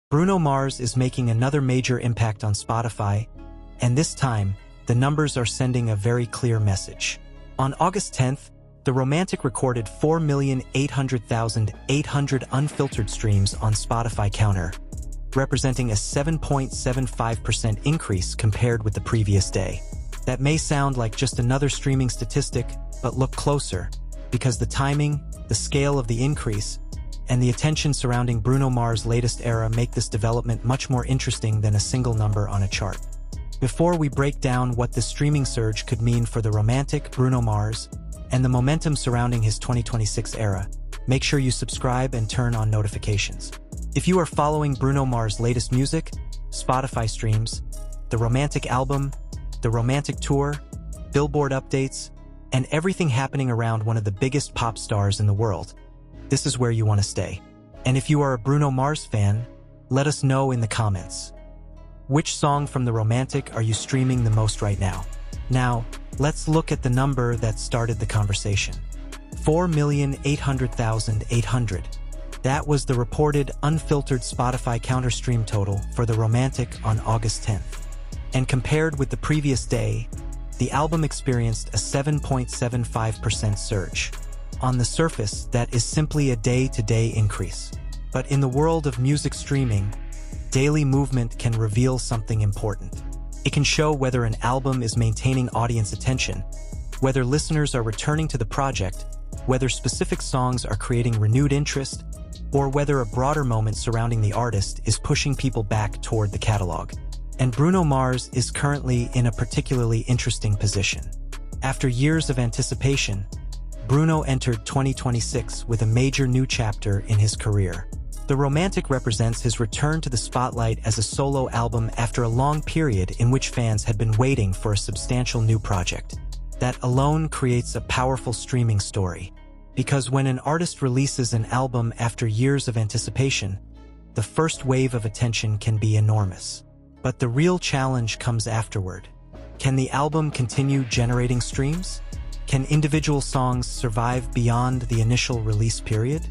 Bruno Mars is making another major impact on Spotify, and this time, the numbers are sending a very clear message. On August 10th, The Romantic recorded 4,800,800 unfiltered streams on Spotify Counter, representing a 7.75% increase compared with the previous day. That may sound like just another streaming statistic, but look closer, because the timing, the scale of the increase, and the attention surrounding Bruno Mars' latest era make this development much more interesting than a single number on a chart. Before we break down what this streaming surge could mean for The Romantic, Bruno Mars, and the momentum surrounding his 2026 era, make sure you subscribe and turn on notifications. If you are following Bruno Mars' latest music, Spotify streams, The Romantic album, The Romantic tour, Billboard updates, and everything happening around one of the biggest pop stars in the world, this is where you want to stay. And if you are a Bruno Mars fan, let us know in the comments. Which song from The Romantic are you streaming the most right now? Now, let's look at the number that started the conversation. 4,800,800. That was the reported unfiltered Spotify counter stream total for The Romantic on August 10th. And compared with the previous day, the album experienced a 7.75% surge. On the surface, that is simply a day-to-day increase. But in the world of music streaming, daily movement can reveal something important. It can show whether an album is maintaining audience attention, whether listeners are returning to the project, whether specific songs are creating renewed interest, or whether a broader moment surrounding the artist is pushing people back toward the catalog. And Bruno Mars is currently in a particularly interesting position. After years of anticipation, Bruno entered 2026 with a major new chapter in his career. The Romantic represents his return to the spotlight as a solo album after a long period in which fans had been waiting for a substantial new project. That alone creates a powerful streaming story. Because when an artist releases an album after years of anticipation, the first wave of attention can be enormous. But the real challenge comes afterward. Can the album continue generating streams? Can individual songs survive beyond the initial release period?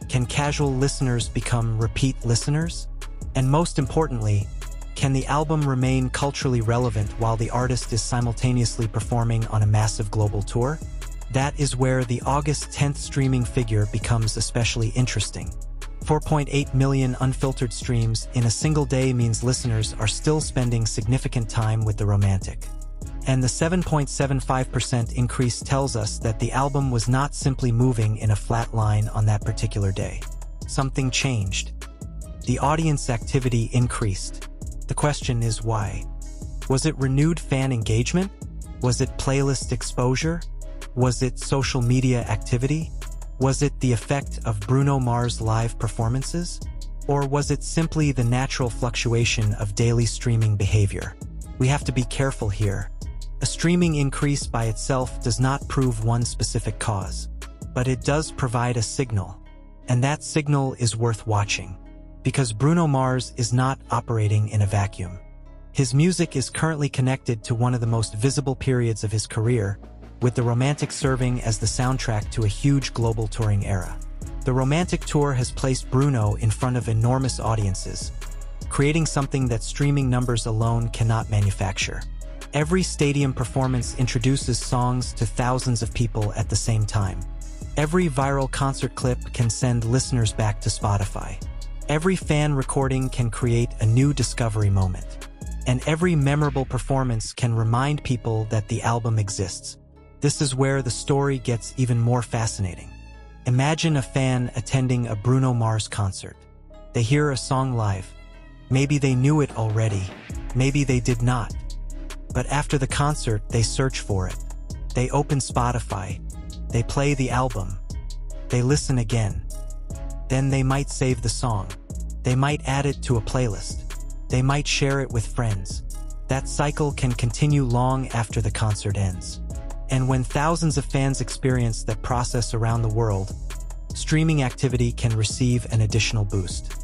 Can casual listeners become repeat listeners? And most importantly, can the album remain culturally relevant while the artist is simultaneously performing on a massive global tour? That is where the August 10th streaming figure becomes especially interesting. 4.8 million unfiltered streams in a single day means listeners are still spending significant time with The Romantic. And the 7.75% increase tells us that the album was not simply moving in a flat line on that particular day. Something changed. The audience activity increased. The question is why? Was it renewed fan engagement? Was it playlist exposure? Was it social media activity? Was it the effect of Bruno Mars' live performances? Or was it simply the natural fluctuation of daily streaming behavior? We have to be careful here. A streaming increase by itself does not prove one specific cause, but it does provide a signal, and that signal is worth watching, because Bruno Mars is not operating in a vacuum. His music is currently connected to one of the most visible periods of his career, with The Romantic serving as the soundtrack to a huge global touring era. The Romantic tour has placed Bruno in front of enormous audiences, creating something that streaming numbers alone cannot manufacture. Every stadium performance introduces songs to thousands of people at the same time. Every viral concert clip can send listeners back to Spotify. Every fan recording can create a new discovery moment. And every memorable performance can remind people that the album exists. This is where the story gets even more fascinating. Imagine a fan attending a Bruno Mars concert. They hear a song live. Maybe they knew it already. Maybe they did not. But after the concert, they search for it. They open Spotify. They play the album. They listen again. Then they might save the song. They might add it to a playlist. They might share it with friends. That cycle can continue long after the concert ends. And when thousands of fans experience that process around the world, streaming activity can receive an additional boost.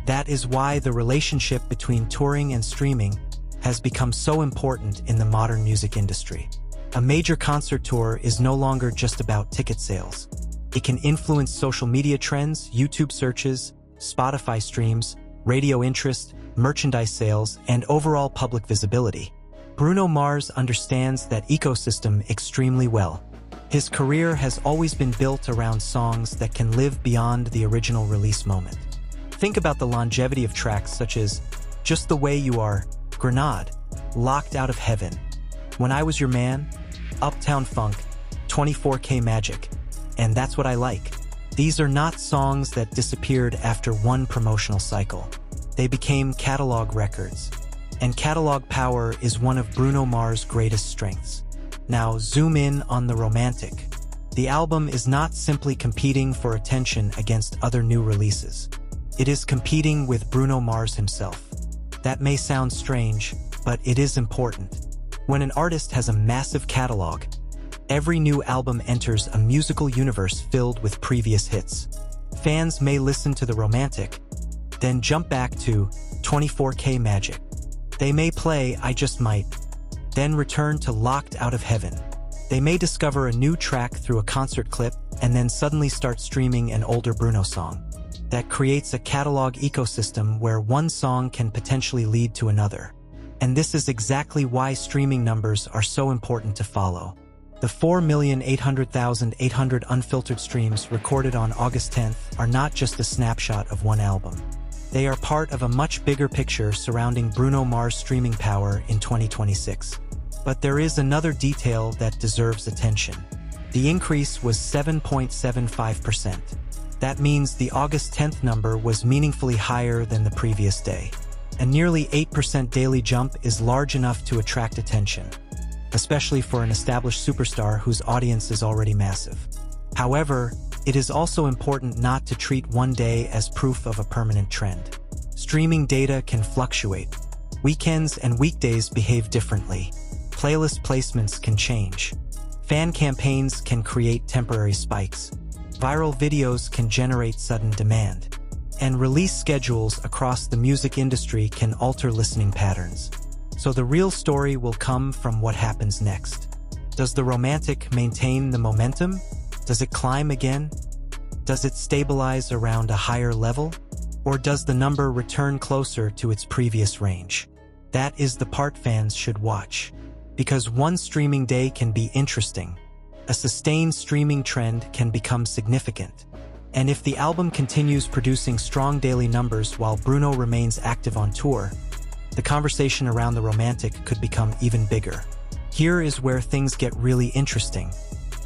That is why the relationship between touring and streaming has become so important in the modern music industry. A major concert tour is no longer just about ticket sales. It can influence social media trends, YouTube searches, Spotify streams, radio interest, merchandise sales, and overall public visibility. Bruno Mars understands that ecosystem extremely well. His career has always been built around songs that can live beyond the original release moment. Think about the longevity of tracks such as Just the Way You Are, Grenade, Locked Out of Heaven, When I Was Your Man, Uptown Funk, 24K Magic, and That's What I Like. These are not songs that disappeared after one promotional cycle. They became catalog records. And catalog power is one of Bruno Mars' greatest strengths. Now zoom in on The Romantic. The album is not simply competing for attention against other new releases. It is competing with Bruno Mars himself. That may sound strange, but it is important. When an artist has a massive catalog, every new album enters a musical universe filled with previous hits. Fans may listen to The Romantic, then jump back to 24K Magic. They may play I Just Might, then return to Locked Out of Heaven. They may discover a new track through a concert clip and then suddenly start streaming an older Bruno song. That creates a catalog ecosystem where one song can potentially lead to another. And this is exactly why streaming numbers are so important to follow. The 4,800,800 unfiltered streams recorded on August 10th are not just a snapshot of one album. They are part of a much bigger picture surrounding Bruno Mars' streaming power in 2026. But there is another detail that deserves attention. The increase was 7.75%. That means the August 10th number was meaningfully higher than the previous day. A nearly 8% daily jump is large enough to attract attention, especially for an established superstar whose audience is already massive. However, it is also important not to treat one day as proof of a permanent trend. Streaming data can fluctuate. Weekends and weekdays behave differently. Playlist placements can change. Fan campaigns can create temporary spikes. Viral videos can generate sudden demand. And release schedules across the music industry can alter listening patterns. So the real story will come from what happens next. Does The Romantic maintain the momentum? Does it climb again? Does it stabilize around a higher level? Or does the number return closer to its previous range? That is the part fans should watch. Because one streaming day can be interesting. A sustained streaming trend can become significant. And if the album continues producing strong daily numbers while Bruno remains active on tour, the conversation around The Romantic could become even bigger. Here is where things get really interesting.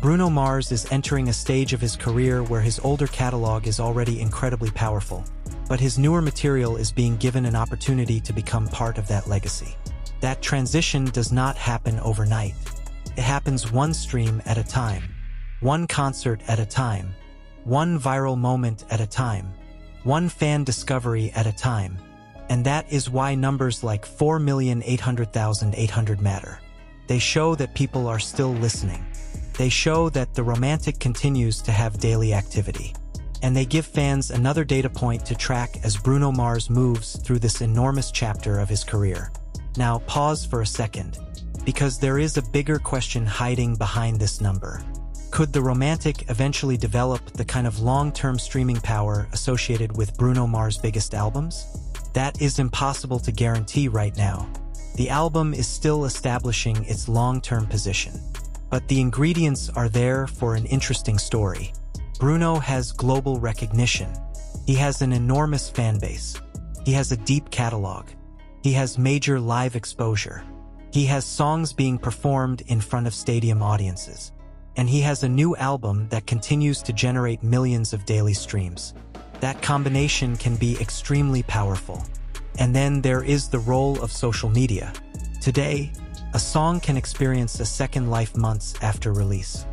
Bruno Mars is entering a stage of his career where his older catalog is already incredibly powerful, but his newer material is being given an opportunity to become part of that legacy. That transition does not happen overnight. It happens one stream at a time, one concert at a time, one viral moment at a time, one fan discovery at a time. And that is why numbers like 4,800,800 matter. They show that people are still listening. They show that The Romantic continues to have daily activity. And they give fans another data point to track as Bruno Mars moves through this enormous chapter of his career. Now pause for a second, because there is a bigger question hiding behind this number. Could The Romantic eventually develop the kind of long-term streaming power associated with Bruno Mars' biggest albums? That is impossible to guarantee right now. The album is still establishing its long-term position. But the ingredients are there for an interesting story. Bruno has global recognition. He has an enormous fan base. He has a deep catalog. He has major live exposure. He has songs being performed in front of stadium audiences. And he has a new album that continues to generate millions of daily streams. That combination can be extremely powerful. And then there is the role of social media. Today, a song can experience a second life months after release.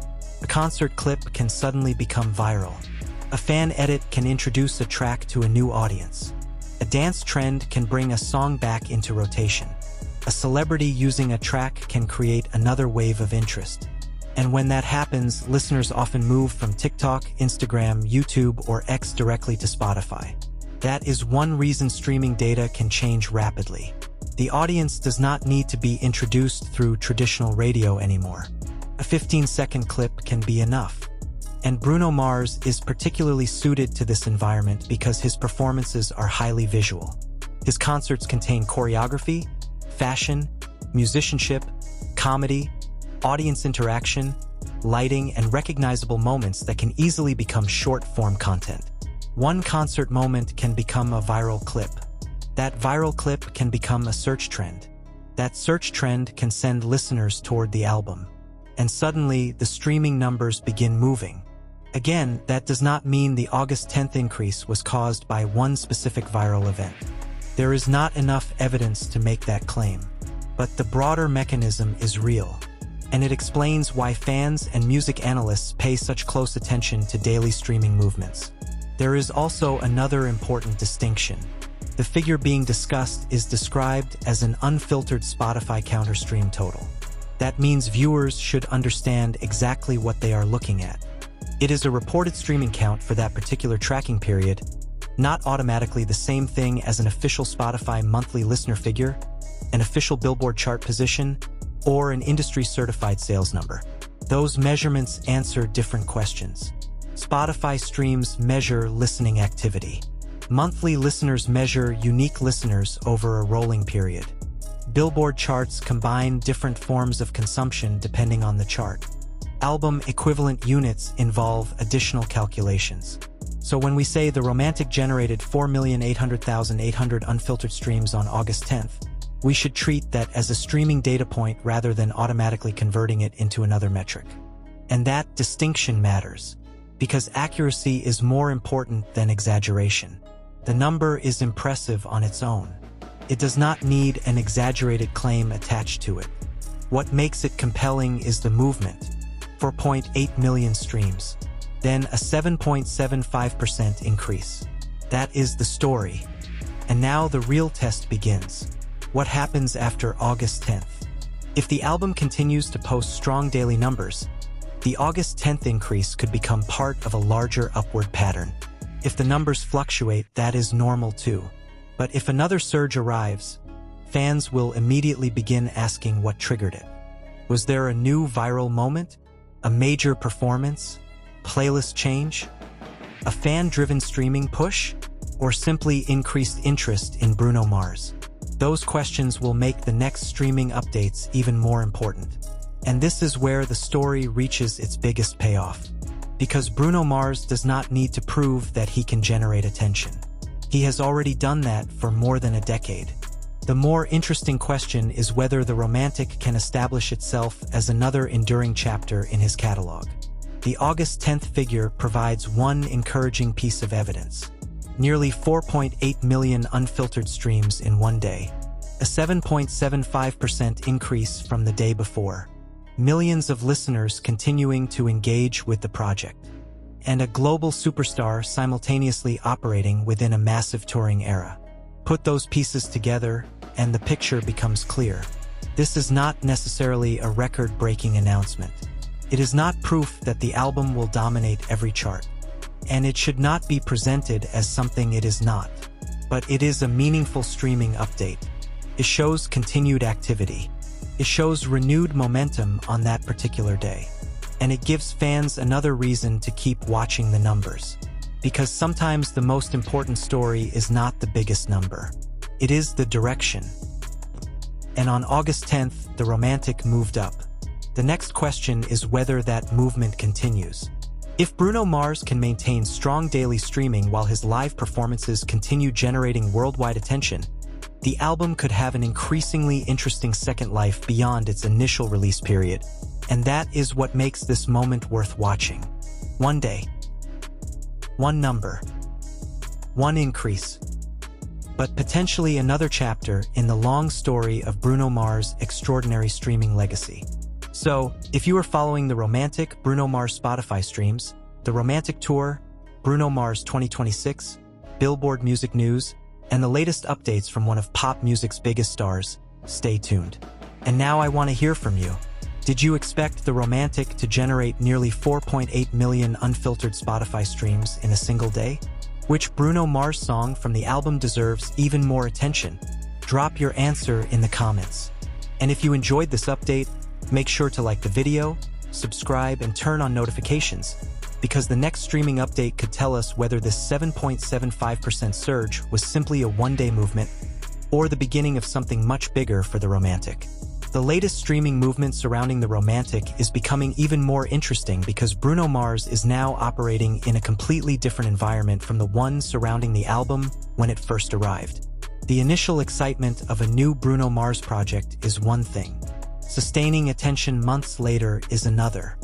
A concert clip can suddenly become viral. A fan edit can introduce a track to a new audience. A dance trend can bring a song back into rotation. A celebrity using a track can create another wave of interest. And when that happens, listeners often move from TikTok, Instagram, YouTube, or X directly to Spotify. That is one reason streaming data can change rapidly. The audience does not need to be introduced through traditional radio anymore. A 15-second clip can be enough. And Bruno Mars is particularly suited to this environment because his performances are highly visual. His concerts contain choreography, fashion, musicianship, comedy, audience interaction, lighting, and recognizable moments that can easily become short-form content. One concert moment can become a viral clip. That viral clip can become a search trend. That search trend can send listeners toward the album. And suddenly, the streaming numbers begin moving. Again, that does not mean the August 10th increase was caused by one specific viral event. There is not enough evidence to make that claim. But the broader mechanism is real. And it explains why fans and music analysts pay such close attention to daily streaming movements. There is also another important distinction. The figure being discussed is described as an unfiltered Spotify counter stream total. That means viewers should understand exactly what they are looking at. It is a reported streaming count for that particular tracking period, not automatically the same thing as an official Spotify monthly listener figure, an official Billboard chart position, or an industry-certified sales number. Those measurements answer different questions. Spotify streams measure listening activity. Monthly listeners measure unique listeners over a rolling period. Billboard charts combine different forms of consumption depending on the chart. Album equivalent units involve additional calculations. So when we say The Romantic generated 4,800,800 unfiltered streams on August 10th, we should treat that as a streaming data point rather than automatically converting it into another metric. And that distinction matters, because accuracy is more important than exaggeration. The number is impressive on its own. It does not need an exaggerated claim attached to it. What makes it compelling is the movement. 4.8 million streams. Then a 7.75% increase. That is the story. And now the real test begins. What happens after August 10th? If the album continues to post strong daily numbers, the August 10th increase could become part of a larger upward pattern. If the numbers fluctuate, that is normal too. But if another surge arrives, fans will immediately begin asking what triggered it. Was there a new viral moment? A major performance? Playlist change? A fan-driven streaming push? Or simply increased interest in Bruno Mars? Those questions will make the next streaming updates even more important. And this is where the story reaches its biggest payoff. Because Bruno Mars does not need to prove that he can generate attention. He has already done that for more than a decade. The more interesting question is whether The Romantic can establish itself as another enduring chapter in his catalog. The August 10th figure provides one encouraging piece of evidence. Nearly 4.8 million unfiltered streams in one day. A 7.75% increase from the day before. Millions of listeners continuing to engage with the project. And a global superstar simultaneously operating within a massive touring era. Put those pieces together, and the picture becomes clear. This is not necessarily a record-breaking announcement. It is not proof that the album will dominate every chart. And it should not be presented as something it is not. But it is a meaningful streaming update. It shows continued activity. It shows renewed momentum on that particular day. And it gives fans another reason to keep watching the numbers. Because sometimes the most important story is not the biggest number. It is the direction. And on August 10th, The Romantic moved up. The next question is whether that movement continues. If Bruno Mars can maintain strong daily streaming while his live performances continue generating worldwide attention, the album could have an increasingly interesting second life beyond its initial release period. And that is what makes this moment worth watching. One day. One number. One increase. But potentially another chapter in the long story of Bruno Mars' extraordinary streaming legacy. So, if you are following The Romantic, Bruno Mars Spotify streams, The Romantic Tour, Bruno Mars 2026, Billboard Music News, and the latest updates from one of pop music's biggest stars, stay tuned. And now I want to hear from you. Did you expect The Romantic to generate nearly 4.8 million unfiltered Spotify streams in a single day? Which Bruno Mars song from the album deserves even more attention? Drop your answer in the comments. And if you enjoyed this update, make sure to like the video, subscribe, and turn on notifications. because the next streaming update could tell us whether this 7.75% surge was simply a one-day movement or the beginning of something much bigger for the Romantic. The latest streaming movement surrounding the Romantic is becoming even more interesting because Bruno Mars is now operating in a completely different environment from the one surrounding the album when it first arrived. The initial excitement of a new Bruno Mars project is one thing. Sustaining attention months later is another.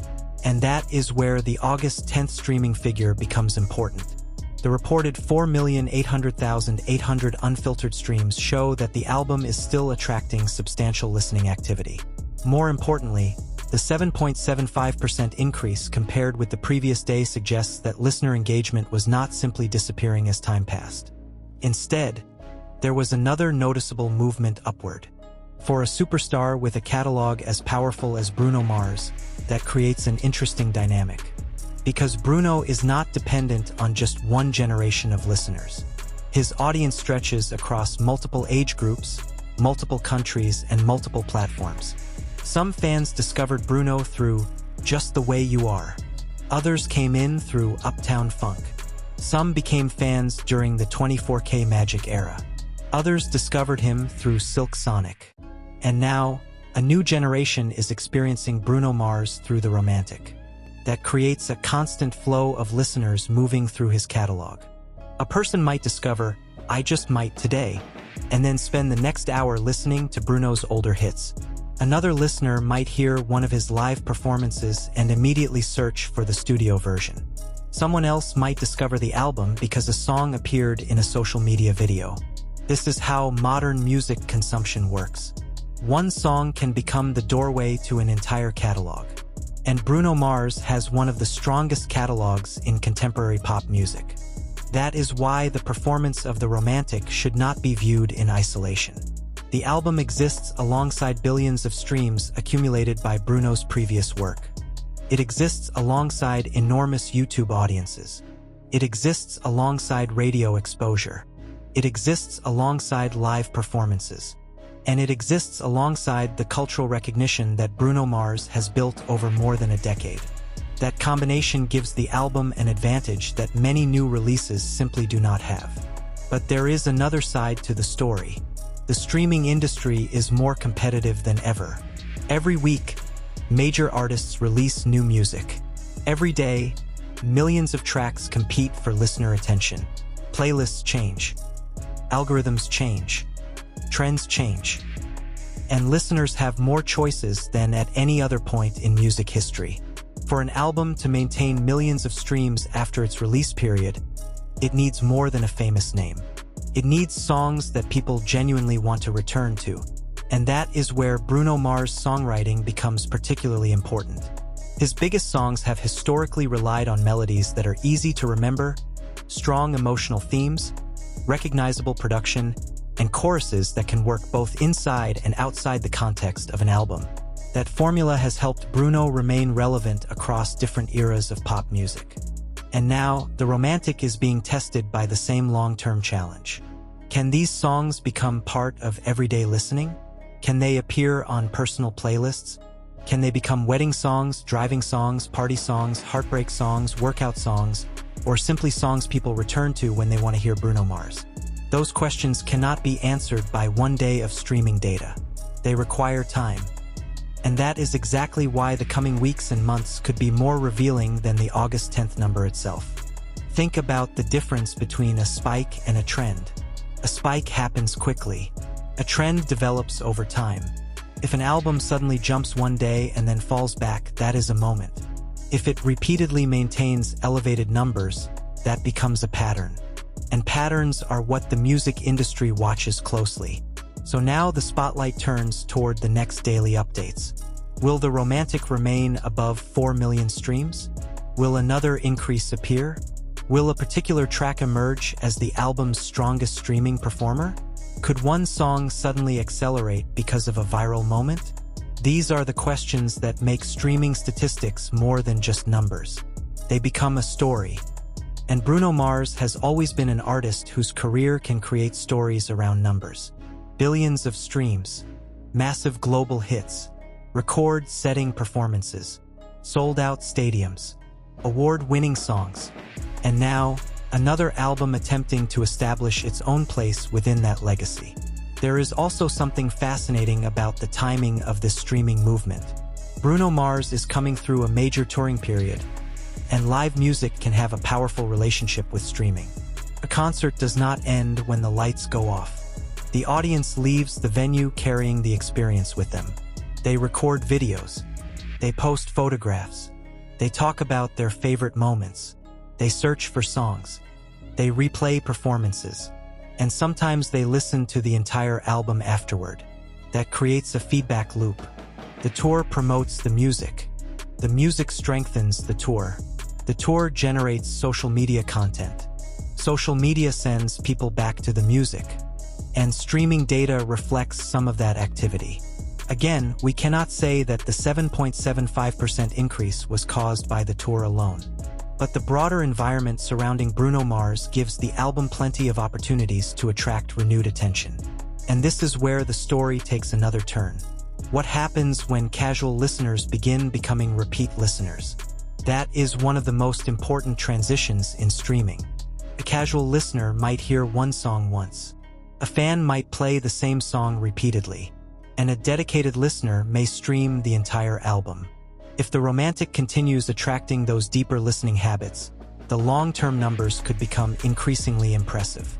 And that is where the August 10th streaming figure becomes important. The reported 4,800,800 unfiltered streams show that the album is still attracting substantial listening activity. More importantly, the 7.75% increase compared with the previous day suggests that listener engagement was not simply disappearing as time passed. Instead, there was another noticeable movement upward. For a superstar with a catalog as powerful as Bruno Mars, that creates an interesting dynamic. Because Bruno is not dependent on just one generation of listeners. His audience stretches across multiple age groups, multiple countries, and multiple platforms. Some fans discovered Bruno through Just the Way You Are. Others came in through Uptown Funk. Some became fans during the 24K Magic era. Others discovered him through Silk Sonic. And now, a new generation is experiencing Bruno Mars through the Romantic. That creates a constant flow of listeners moving through his catalog. A person might discover I Just Might today, and then spend the next hour listening to Bruno's older hits. Another listener might hear one of his live performances and immediately search for the studio version. Someone else might discover the album because a song appeared in a social media video. This is how modern music consumption works. One song can become the doorway to an entire catalog. And Bruno Mars has one of the strongest catalogs in contemporary pop music. That is why the performance of the Romantic should not be viewed in isolation. The album exists alongside billions of streams accumulated by Bruno's previous work. It exists alongside enormous YouTube audiences. It exists alongside radio exposure. It exists alongside live performances. And it exists alongside the cultural recognition that Bruno Mars has built over more than a decade. That combination gives the album an advantage that many new releases simply do not have. But there is another side to the story. The streaming industry is more competitive than ever. Every week, major artists release new music. Every day, millions of tracks compete for listener attention. Playlists change. Algorithms change. Trends change. And listeners have more choices than at any other point in music history. For an album to maintain millions of streams after its release period, it needs more than a famous name. It needs songs that people genuinely want to return to. And that is where Bruno Mars' songwriting becomes particularly important. His biggest songs have historically relied on melodies that are easy to remember, strong emotional themes, recognizable production, and choruses that can work both inside and outside the context of an album. That formula has helped Bruno remain relevant across different eras of pop music. And now, the Romantic is being tested by the same long-term challenge. Can these songs become part of everyday listening? Can they appear on personal playlists? Can they become wedding songs, driving songs, party songs, heartbreak songs, workout songs, or simply songs people return to when they want to hear Bruno Mars? Those questions cannot be answered by one day of streaming data. They require time. And that is exactly why the coming weeks and months could be more revealing than the August 10th number itself. Think about the difference between a spike and a trend. A spike happens quickly. A trend develops over time. If an album suddenly jumps one day and then falls back, that is a moment. If it repeatedly maintains elevated numbers, that becomes a pattern. And patterns are what the music industry watches closely. So now the spotlight turns toward the next daily updates. Will the Romantic remain above 4 million streams? Will another increase appear? Will a particular track emerge as the album's strongest streaming performer? Could one song suddenly accelerate because of a viral moment? These are the questions that make streaming statistics more than just numbers. They become a story. And Bruno Mars has always been an artist whose career can create stories around numbers. Billions of streams, massive global hits, record-setting performances, sold-out stadiums. award-winning songs. And now, another album attempting to establish its own place within that legacy. There is also something fascinating about the timing of this streaming movement. Bruno Mars is coming through a major touring period, and live music can have a powerful relationship with streaming. A concert does not end when the lights go off. The audience leaves the venue carrying the experience with them. They record videos. They post photographs. They talk about their favorite moments. They search for songs. They replay performances. And sometimes they listen to the entire album afterward. That creates a feedback loop. The tour promotes the music. The music strengthens the tour. The tour generates social media content. Social media sends people back to the music. And streaming data reflects some of that activity. Again, we cannot say that the 7.75% increase was caused by the tour alone. But the broader environment surrounding Bruno Mars gives the album plenty of opportunities to attract renewed attention. And this is where the story takes another turn. What happens when casual listeners begin becoming repeat listeners? That is one of the most important transitions in streaming. A casual listener might hear one song once. A fan might play the same song repeatedly. And a dedicated listener may stream the entire album. If the romantic continues attracting those deeper listening habits, the long-term numbers could become increasingly impressive.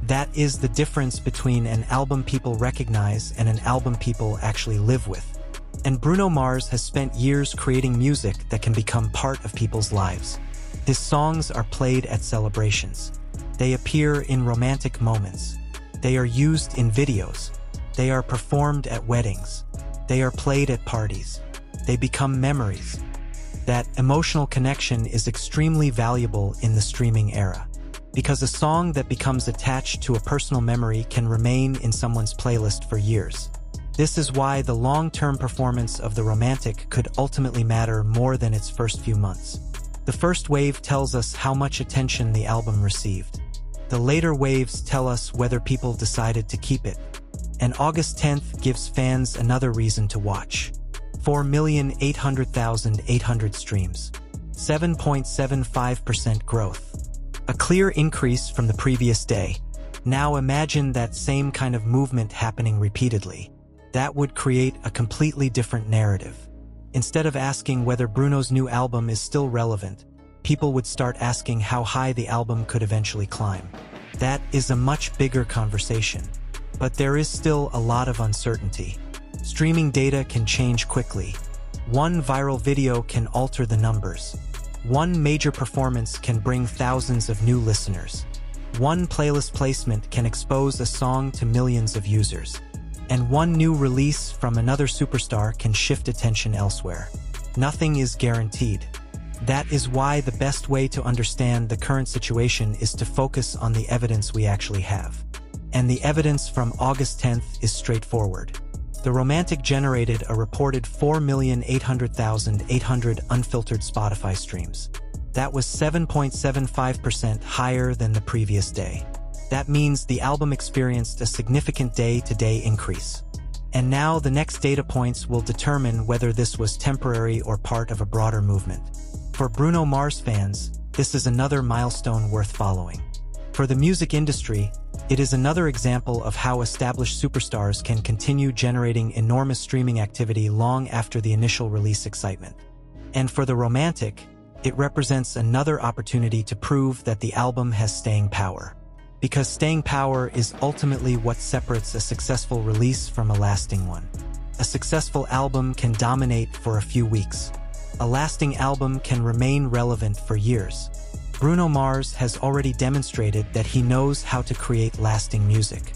That is the difference between an album people recognize and an album people actually live with. And Bruno Mars has spent years creating music that can become part of people's lives. His songs are played at celebrations. They appear in romantic moments. They are used in videos. They are performed at weddings. They are played at parties. They become memories. That emotional connection is extremely valuable in the streaming era, because a song that becomes attached to a personal memory can remain in someone's playlist for years. This is why the long-term performance of the romantic could ultimately matter more than its first few months. The first wave tells us how much attention the album received. The later waves tell us whether people decided to keep it. And August 10th gives fans another reason to watch. 4,800,800 streams. 7.75% growth. A clear increase from the previous day. Now imagine that same kind of movement happening repeatedly. That would create a completely different narrative. Instead of asking whether Bruno's new album is still relevant, people would start asking how high the album could eventually climb. That is a much bigger conversation. But there is still a lot of uncertainty. Streaming data can change quickly. One viral video can alter the numbers. One major performance can bring thousands of new listeners. One playlist placement can expose a song to millions of users. And one new release from another superstar can shift attention elsewhere. Nothing is guaranteed. That is why the best way to understand the current situation is to focus on the evidence we actually have. And the evidence from August 10th is straightforward. The romantic generated a reported 4,800,800 unfiltered Spotify streams. That was 7.75% higher than the previous day. That means the album experienced a significant day-to-day increase. And now the next data points will determine whether this was temporary or part of a broader movement. For Bruno Mars fans, this is another milestone worth following. For the music industry, it is another example of how established superstars can continue generating enormous streaming activity long after the initial release excitement. And for the romantic, it represents another opportunity to prove that the album has staying power. Because staying power is ultimately what separates a successful release from a lasting one. A successful album can dominate for a few weeks. A lasting album can remain relevant for years. Bruno Mars has already demonstrated that he knows how to create lasting music.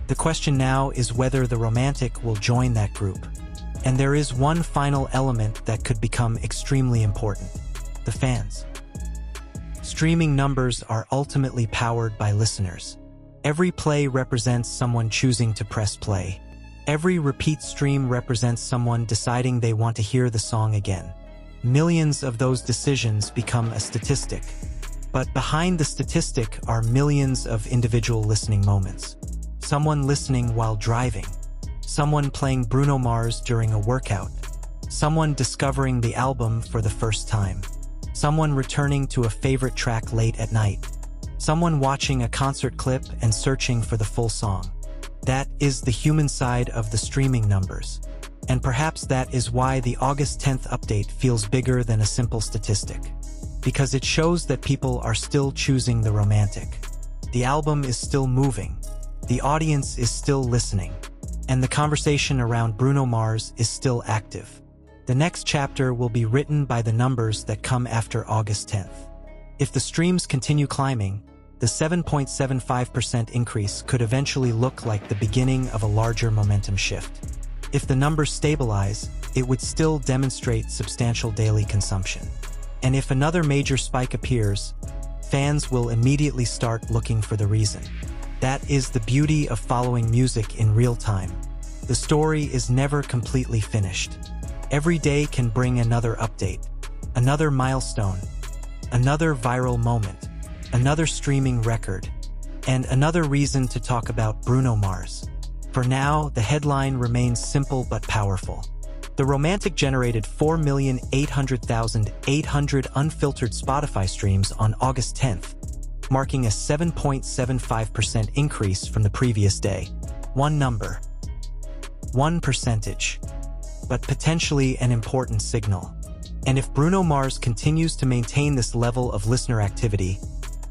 The question now is whether the romantic will join that group. And there is one final element that could become extremely important: the fans. Streaming numbers are ultimately powered by listeners. Every play represents someone choosing to press play. Every repeat stream represents someone deciding they want to hear the song again. Millions of those decisions become a statistic. But behind the statistic are millions of individual listening moments. Someone listening while driving. Someone playing Bruno Mars during a workout. Someone discovering the album for the first time. someone returning to a favorite track late at night, someone watching a concert clip and searching for the full song. That is the human side of the streaming numbers. And perhaps that is why the August 10th update feels bigger than a simple statistic. Because it shows that people are still choosing the romantic. The album is still moving. The audience is still listening. And the conversation around Bruno Mars is still active. The next chapter will be written by the numbers that come after August 10th. If the streams continue climbing, the 7.75% increase could eventually look like the beginning of a larger momentum shift. If the numbers stabilize, it would still demonstrate substantial daily consumption. And if another major spike appears, fans will immediately start looking for the reason. That is the beauty of following music in real time. The story is never completely finished. Every day can bring another update, another milestone, another viral moment, another streaming record, and another reason to talk about Bruno Mars. For now, the headline remains simple but powerful. The Romantic generated 4,800,800 unfiltered Spotify streams on August 10th, marking a 7.75% increase from the previous day. One number, one percentage, but potentially an important signal. And if Bruno Mars continues to maintain this level of listener activity,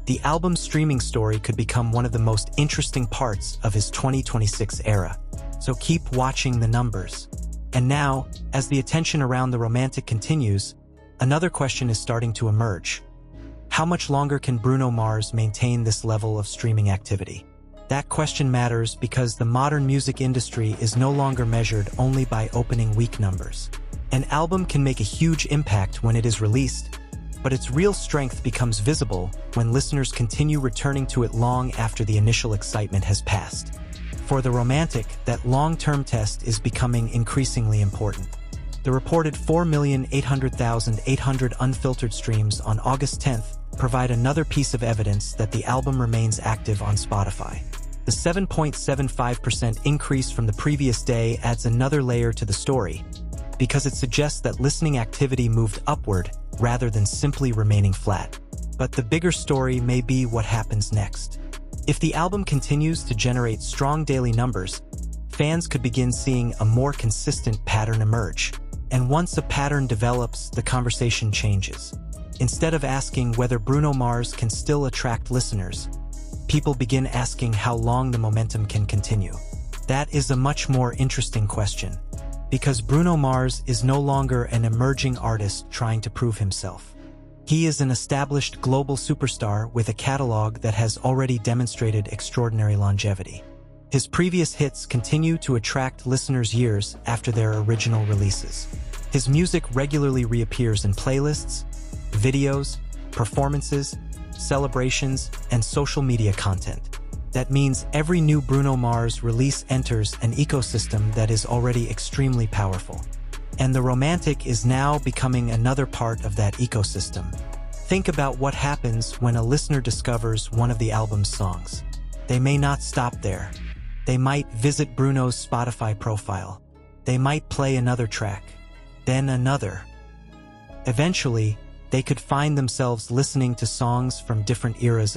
the album's streaming story could become one of the most interesting parts of his 2026 era. So keep watching the numbers. And now, as the attention around the Romantic continues, another question is starting to emerge. How much longer can Bruno Mars maintain this level of streaming activity? That question matters because the modern music industry is no longer measured only by opening week numbers. An album can make a huge impact when it is released, but its real strength becomes visible when listeners continue returning to it long after the initial excitement has passed. For the Romantic, that long-term test is becoming increasingly important. The reported 4,800,800 unfiltered streams on August 10th provide another piece of evidence that the album remains active on Spotify. The 7.75% increase from the previous day adds another layer to the story, because it suggests that listening activity moved upward rather than simply remaining flat. But the bigger story may be what happens next. If the album continues to generate strong daily numbers, fans could begin seeing a more consistent pattern emerge. And once a pattern develops, the conversation changes. Instead of asking whether Bruno Mars can still attract listeners, people begin asking how long the momentum can continue. That is a much more interesting question, because Bruno Mars is no longer an emerging artist trying to prove himself. He is an established global superstar with a catalog that has already demonstrated extraordinary longevity. His previous hits continue to attract listeners years after their original releases. His music regularly reappears in playlists, videos, performances, celebrations, and social media content. That means every new Bruno Mars release enters an ecosystem that is already extremely powerful. And the Romantic is now becoming another part of that ecosystem. Think about what happens when a listener discovers one of the album's songs. They may not stop there. They might visit Bruno's Spotify profile. They might play another track, then another. Eventually, they could find themselves listening to songs from different eras